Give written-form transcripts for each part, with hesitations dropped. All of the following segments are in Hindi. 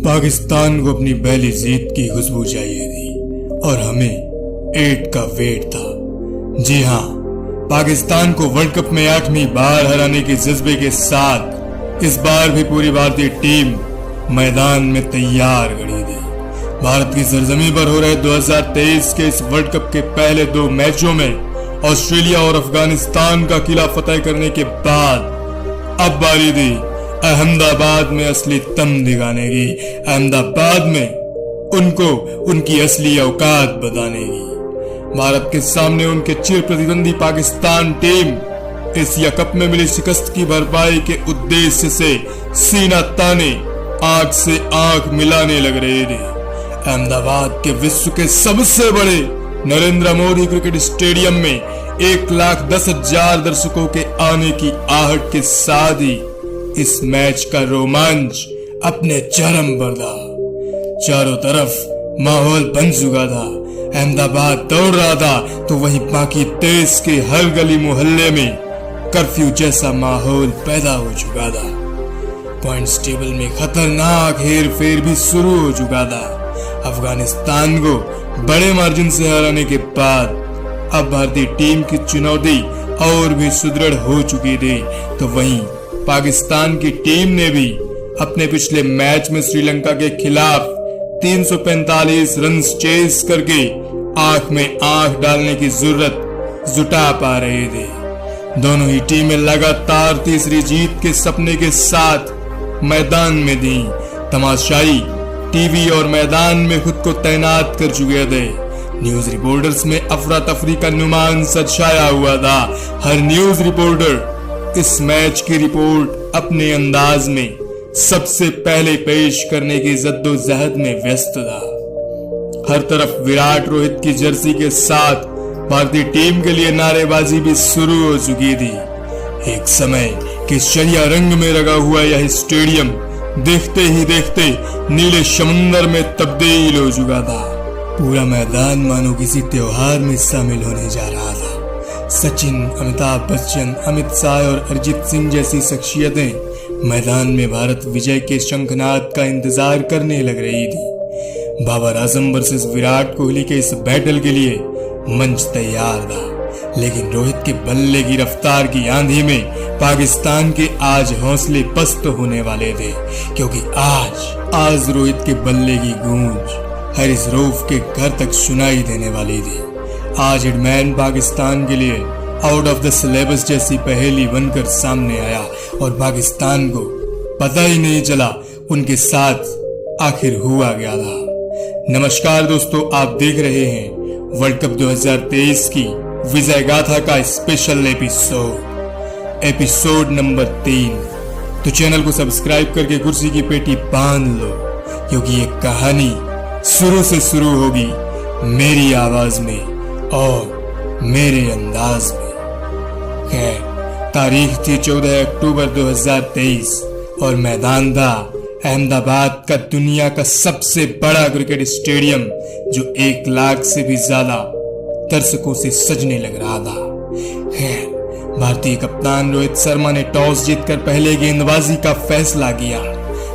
पाकिस्तान को अपनी पहली जीत की खुशबू चाहिए थी और हमें 8 का वेट था। जी हाँ, पाकिस्तान को वर्ल्ड कप में 8वीं बार हराने के जज्बे के साथ इस बार भी पूरी भारतीय टीम मैदान में तैयार खड़ी थी। भारत की सरजमी पर हो रहे 2023 के इस वर्ल्ड कप के पहले 2 मैचों में ऑस्ट्रेलिया और अफगानिस्तान का किला फतेह करने के बाद अब बारी थी अहमदाबाद में असली दम दिखाने की, अहमदाबाद में उनको उनकी असली औकात बताने की। भारत के सामने उनके चिर प्रतिद्वंदी पाकिस्तान टीम एशिया कप में मिली शिकस्त की भरपाई के उद्देश्य से सीना ताने आंख से आंख मिलाने लग रहे थे। अहमदाबाद के विश्व के सबसे बड़े नरेंद्र मोदी क्रिकेट स्टेडियम में 1,10,000 दर्शकों के आने की आहट के साथ ही इस मैच का रोमांच अपने चरम पर था। चारों तरफ माहौल बन चुका था। अहमदाबाद दौड़ रहा था तो वहीं बाकी देश के हर गली मोहल्ले में कर्फ्यू जैसा माहौल पैदा हो चुका था। पॉइंट्स टेबल में खतरनाक हेर फेर भी शुरू हो चुका था। अफगानिस्तान को बड़े मार्जिन से हराने के बाद अब भारतीय टीम की चुनौती और भी सुदृढ़ हो चुकी थी। तो वहीं पाकिस्तान की टीम ने भी अपने पिछले मैच में श्रीलंका के खिलाफ 345 रन चेस करके आंख में आंख डालने की जरूरत जुटा पा रहे थे। दोनों ही टीमें लगातार तीसरी जीत के सपने के साथ मैदान में थी। तमाशाई टीवी और मैदान में खुद को तैनात कर चुके थे। न्यूज रिपोर्टर्स में अफरा तफरी का नुमान सच छाया हुआ था। हर न्यूज रिपोर्टर इस मैच की रिपोर्ट अपने अंदाज में सबसे पहले पेश करने की जद्दोजहद में व्यस्त था। हर तरफ विराट रोहित की जर्सी के साथ भारतीय टीम के लिए नारेबाजी भी शुरू हो चुकी थी। एक समय केसरिया रंग में रंगा हुआ यह स्टेडियम देखते ही देखते नीले समंदर में तब्दील हो चुका था। पूरा मैदान मानो किसी त्योहार में शामिल होने जा रहा था। सचिन, अमिताभ बच्चन, अमित शाह और अरिजीत सिंह जैसी शख्सियतें मैदान में भारत विजय के शंखनाद का इंतजार करने लग रही थी। बाबर आजम वर्सेस विराट कोहली के इस बैटल के लिए मंच तैयार था, लेकिन रोहित के बल्ले की रफ्तार की आंधी में पाकिस्तान के आज हौसले पस्त होने वाले थे, क्योंकि आज रोहित के बल्ले की गूंज हैरिस रऊफ के घर तक सुनाई देने वाली थी। आज हिटमैन पाकिस्तान के लिए आउट ऑफ द सिलेबस जैसी पहेली बनकर सामने आया और पाकिस्तान को पता ही नहीं चला उनके साथ आखिर हुआ क्या था। नमस्कार दोस्तों, आप देख रहे हैं वर्ल्ड कप 2023 की विजय गाथा का स्पेशल एपिसोड नंबर 3। तो चैनल को सब्सक्राइब करके कुर्सी की पेटी बांध लो, क्योंकि ये कहानी शुरू से शुरू होगी मेरी आवाज में और मेरे अंदाज में। खैर, तारीख थी 14 अक्टूबर 2023 और मैदान था अहमदाबाद का दुनिया का सबसे बड़ा क्रिकेट स्टेडियम, जो 1 लाख से भी ज्यादा दर्शकों से सजने लग रहा था। खैर, भारतीय कप्तान रोहित शर्मा ने टॉस जीतकर पहले गेंदबाजी का फैसला किया।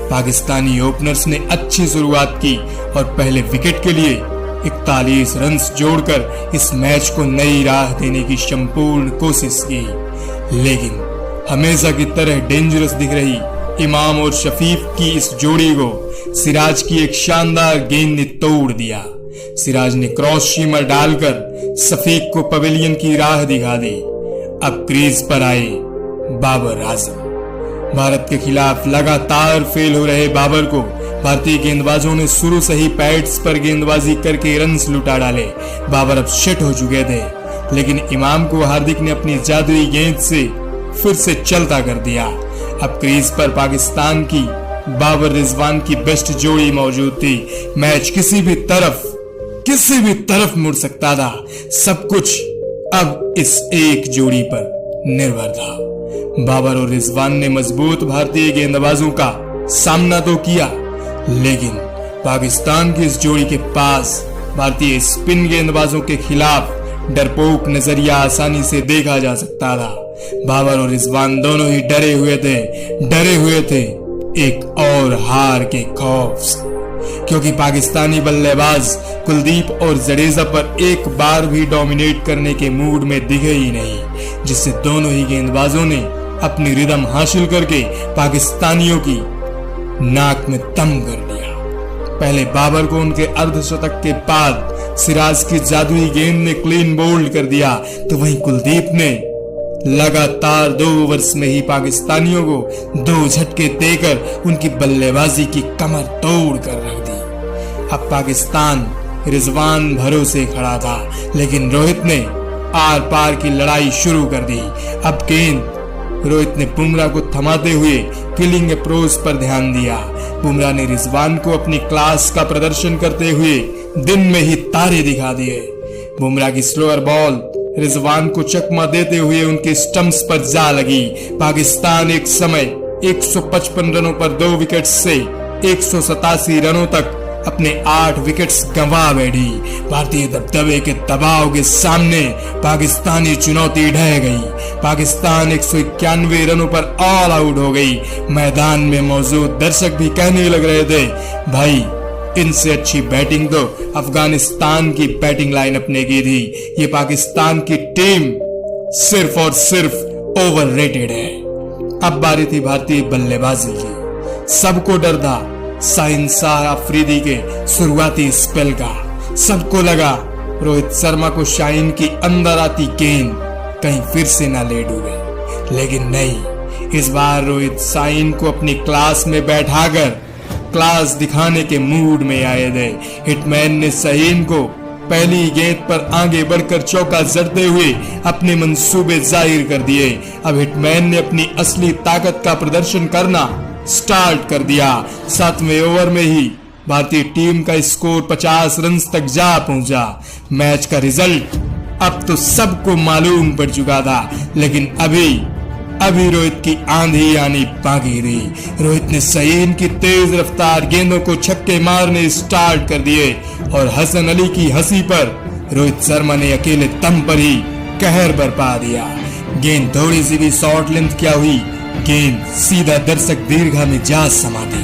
पाकिस्तानी ओपनर्स ने अच्छी शुरुआत की और पहले विकेट के लिए 41 रन जोड़कर इस मैच को नई राह देने की संपूर्ण कोशिश की। लेकिन हमेशा की तरह डेंजरस दिख रही इमाम और शफीक की इस जोड़ी को सिराज की एक शानदार गेंद ने तोड़ दिया। सिराज ने क्रॉस सीमर डालकर शफीक को पवेलियन की राह दिखा दी। अब क्रीज पर आए बाबर आजम। भारत के खिलाफ लगातार फेल हो रहे बाबर को भारतीय गेंदबाजों ने शुरू से ही पैड्स पर गेंदबाजी करके रन्स लुटा डाले। बाबर अब सेट हो चुके थे, लेकिन इमाम को हार्दिक ने अपनी जादुई गेंद से फिर से चलता कर दिया। अब क्रीज पर पाकिस्तान की बाबर रिजवान की बेस्ट जोड़ी मौजूद थी। मैच किसी भी तरफ मुड़ सकता था। सब कुछ अब इस एक जोड़ी पर निर्भर था। बाबर और रिजवान ने मजबूत भारतीय गेंदबाजों का सामना तो किया, लेकिन पाकिस्तान की इस जोड़ी के पास भारतीय स्पिन गेंदबाजों के खिलाफ डरपोक नजरिया आसानी से देखा जा सकता था। बाबर और रिजवान दोनों ही डरे हुए थे एक और हार के खौफ से, क्योंकि पाकिस्तानी बल्लेबाज कुलदीप और जडेजा पर एक बार भी डोमिनेट करने के मूड में दिखे ही नहीं, जिससे दोनों ही गेंदबाजों ने अपनी रिदम हासिल करके पाकिस्तानियों की नाक में दम कर दिया। पहले बाबर को उनके अर्धशतक के बाद सिराज की जादुई गेंद ने क्लीन बोल्ड कर दिया, तो वहीं कुलदीप ने लगातार 2 ओवर्स में ही पाकिस्तानियों को 2 झटके देकर उनकी बल्लेबाजी की कमर तोड़ कर रख दी। अब पाकिस्तान रिजवान भरोसे खड़ा था, लेकिन रोहित ने आर पार की लड़ाई शुरू कर दी। अब गेंद रोहित ने बुमराह को थमाते हुए किलिंग अप्रोच पर ध्यान दिया। बुमराह ने रिजवान को अपनी क्लास का प्रदर्शन करते हुए दिन में ही तारे दिखा दिए। बुमराह की स्लोअर बॉल रिजवान को चकमा देते हुए उनके स्टंप्स पर जा लगी। पाकिस्तान एक समय 155 रनों पर 2 विकेट से 187 रनों तक अपने 8 विकेट्स गंवा बैठी। भारतीय दबदबे के दबाव के सामने पाकिस्तानी चुनौती ढह गई। पाकिस्तान 191 रनों पर ऑल आउट हो गई। मैदान में मौजूद दर्शक भी कहने लग रहे थे, भाई इनसे अच्छी बैटिंग तो अफगानिस्तान की बैटिंग लाइनअप ने की थी। ये पाकिस्तान की टीम सिर्फ और सिर्फ ओवररेटेड है। अब बारी थी भारतीय बल्लेबाजी की। सबको डर था साइन शाह अफरीदी के शुरुआती स्पेल का। सबको लगा रोहित शर्मा को शाइन की अंदर आती गेंद कहीं फिर से ना ले डूबे, लेकिन नहीं, इस बार रोहित शाइन को अपनी क्लास में बैठाकर क्लास दिखाने के मूड में आए थे। हिटमैन ने शाइन को पहली गेंद पर आगे बढ़कर चौका जड़ते हुए अपने मंसूबे जाहिर कर दिए। अब हिटमैन ने अपनी असली ताकत का प्रदर्शन करना स्टार्ट कर दिया। 7वें ओवर में ही भारतीय टीम का स्कोर 50 रन तक जा पहुंचा। मैच का रिजल्ट अब तो सबको मालूम पड़ चुका था, लेकिन अभी रोहित की आंधी आनी बाकी थी। रोहित ने शाइन की तेज रफ्तार गेंदों को छक्के मारने स्टार्ट कर दिए और हसन अली की हंसी पर रोहित शर्मा ने अकेले दम पर ही कहर बरपा दिया। गेंद थोड़ी सी भी शॉर्ट लेंथ क्या हुई, गेंद सीधा दर्शक दीर्घा में जा समा दी।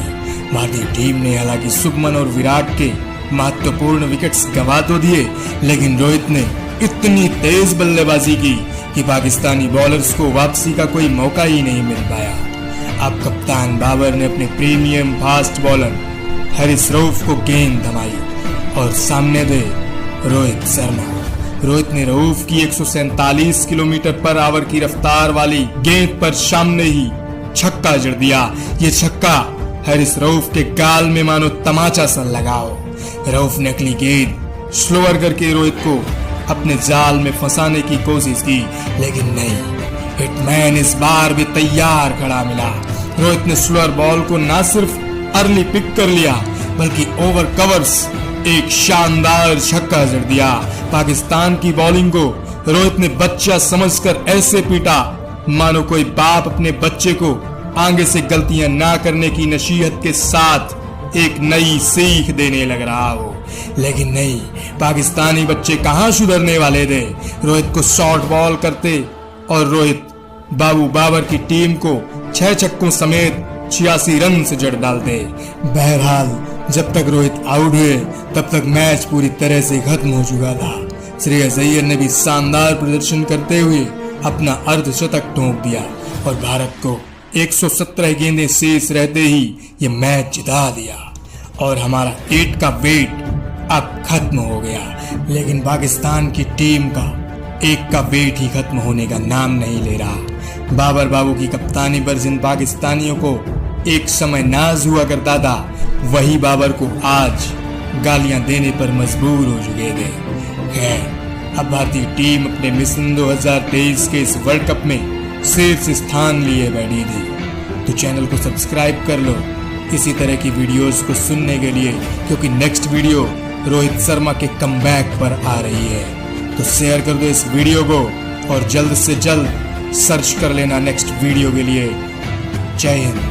भारतीय टीम ने हालांकि शुभमन और विराट के महत्वपूर्ण विकेट्स गंवा तो दिए, लेकिन रोहित ने इतनी तेज बल्लेबाजी की कि पाकिस्तानी बॉलर्स को वापसी का कोई मौका ही नहीं मिल पाया। अब कप्तान बाबर ने अपने premium fast bowler Haris Rauf को गेंद थमाई और सामने थे रोहित शर्मा। रोहित ने रऊफ की 147 किलोमीटर पर आवर की रफ्तार वाली गेंद पर सामने ही छक्का जड़ दिया। ये छक्का हारिस रऊफ के गाल में मानो तमाचा सा लगाओ। रऊफ ने अगली गेंद स्लोअर करके रोहित को अपने जाल में फंसाने की कोशिश की, लेकिन नहीं, हिटमैन इस बार भी तैयार खड़ा मिला। रोहित ने स्लोअर बॉल को न सिर्फ अर्ली पिक कर लिया, बल्कि ओवर कवर्स एक शानदार छक्का जड़ दिया। पाकिस्तान की बॉलिंग को रोहित ने बच्चा समझकर ऐसे पीटा मानो कोई बाप अपने बच्चे को आगे से गलतियां ना करने की नसीहत के साथ एक नई सीख देने लग रहा हो। लेकिन नहीं, पाकिस्तानी बच्चे कहां सुधरने वाले थे। रोहित को शॉर्ट बॉल करते और रोहित बाबू बाबर की टीम को 6 छक्कों समेत 86 रन से जड़ डालते। बहरहाल जब तक रोहित आउट हुए तब तक मैच पूरी तरह से खत्म हो चुका था। श्रेयस अय्यर ने भी शानदार प्रदर्शन करते हुए अपना अर्धशतक ठोक दिया और भारत को 117 गेंदें शेष रहते ही ये मैच जिता दिया और हमारा 8 का वेट अब खत्म हो गया। लेकिन पाकिस्तान की टीम का 1 का वेट ही खत्म होने का नाम नहीं ले रहा। बाबर बाबू की कप्तानी पर जिन पाकिस्तानियों को एक समय नाज हुआ करता था, वही बाबर को आज गालियां देने पर मजबूर हो चुके थे। खैर, अब भारतीय टीम अपने मिशन 2023 के इस वर्ल्ड कप में शीर्ष स्थान लिए बैठी थी। तो चैनल को सब्सक्राइब कर लो इसी तरह की वीडियोस को सुनने के लिए, क्योंकि नेक्स्ट वीडियो रोहित शर्मा के कमबैक पर आ रही है। तो शेयर कर दो इस वीडियो को और जल्द से जल्द सर्च कर लेना नेक्स्ट वीडियो के लिए। जय हिंद।